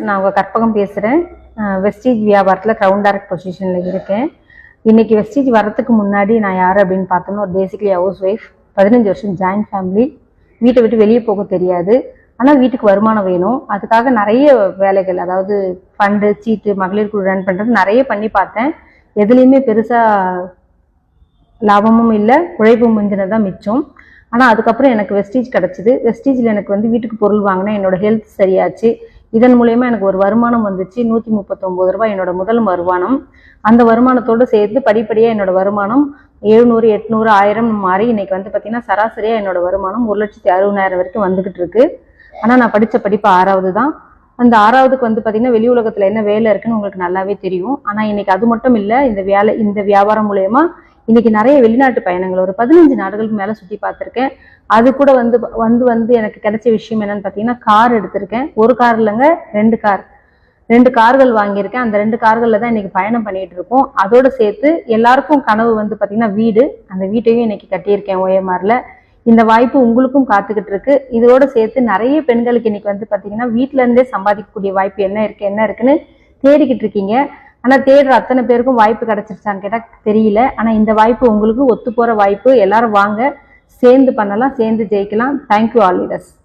நான் உங்கள் கற்பகம் பேசுகிறேன். வெஸ்டீஜ் வியாபாரத்தில் கிரவுண்ட் டைரக்ட் பொசிஷனில் இருக்கேன். இன்றைக்கி வெஸ்டீஜ் வரத்துக்கு முன்னாடி நான் யார் அப்படின்னு பார்த்தோம்னா ஒரு பேசிக்கலி ஹவுஸ் ஒய்ஃப், 15 வருஷம் ஜாயின்ட் ஃபேமிலி, வீட்டை விட்டு வெளியே போக தெரியாது. ஆனால் வீட்டுக்கு வருமானம் வேணும். அதுக்காக நிறைய வேலைகள், அதாவது ஃபண்டு, சீட்டு, மகளிர் குழு ரன் பண்ணுறது நிறைய பண்ணி பார்த்தேன். எதுலேயுமே பெருசாக லாபமும் இல்லை, உழைப்பும் மிஞ்சினது தான் மிச்சம். ஆனால் அதுக்கப்புறம் எனக்கு வெஸ்டீஜ் கிடச்சிது. வெஸ்டீஜில் எனக்கு வீட்டுக்கு பொருள் வாங்கினேன். என்னோடய ஹெல்த் சரியாச்சு. இதன் மூலயமா எனக்கு ஒரு வருமானம் வந்துச்சு. 139 ரூபாய் என்னோட முதல் வருமானம். அந்த வருமானத்தோடு சேர்த்து படிப்படியாக என்னோட வருமானம் 700, 800, 1000 மாறி இன்னைக்கு பார்த்தீங்கன்னா சராசரியாக என்னோட வருமானம் 1,60,000 வரைக்கும் வந்துகிட்டு இருக்கு. ஆனால் நான் படித்த படிப்பு 6வது தான். அந்த 6வதுக்கு பார்த்தீங்கன்னா வெளி உலகத்தில் என்ன வேலை இருக்குன்னு உங்களுக்கு நல்லாவே தெரியும். ஆனால் இன்னைக்கு அது மட்டும் இல்லை, இந்த வியாபாரம் மூலயமா இன்னைக்கு நிறைய வெளிநாட்டு பயணங்கள், ஒரு 15 நாடுகளுக்கு மேலே சுற்றி பார்த்துருக்கேன். அது கூட வந்து எனக்கு கிடைச்ச விஷயம் என்னன்னு பார்த்தீங்கன்னா, கார் எடுத்திருக்கேன். ஒரு கார் இல்லைங்க, 2 கார்கள் வாங்கியிருக்கேன். அந்த 2 கார்களில் தான் இன்னைக்கு பயணம் பண்ணிட்டு இருக்கோம். அதோடு சேர்த்து எல்லாருக்கும் கனவு பார்த்தீங்கன்னா வீடு. அந்த வீட்டையும் இன்னைக்கு கட்டியிருக்கேன் OMRல. இந்த வாய்ப்பு உங்களுக்கும் காத்துக்கிட்டு இருக்கு. இதோட சேர்த்து நிறைய பெண்களுக்கு இன்னைக்கு பார்த்தீங்கன்னா வீட்டில இருந்தே சம்பாதிக்கக்கூடிய வாய்ப்பு என்ன இருக்குன்னு தேடிக்கிட்டு இருக்கீங்க. ஆனால் தேடுற அத்தனை பேருக்கும் வாய்ப்பு கிடைச்சிருச்சான்னு கேட்டால் தெரியல. ஆனால் இந்த வாய்ப்பு உங்களுக்கு ஒத்து போகிற வாய்ப்பு. எல்லாரும் வாங்க, சேர்ந்து பண்ணலாம், சேர்ந்து ஜெயிக்கலாம். Thank you all leaders.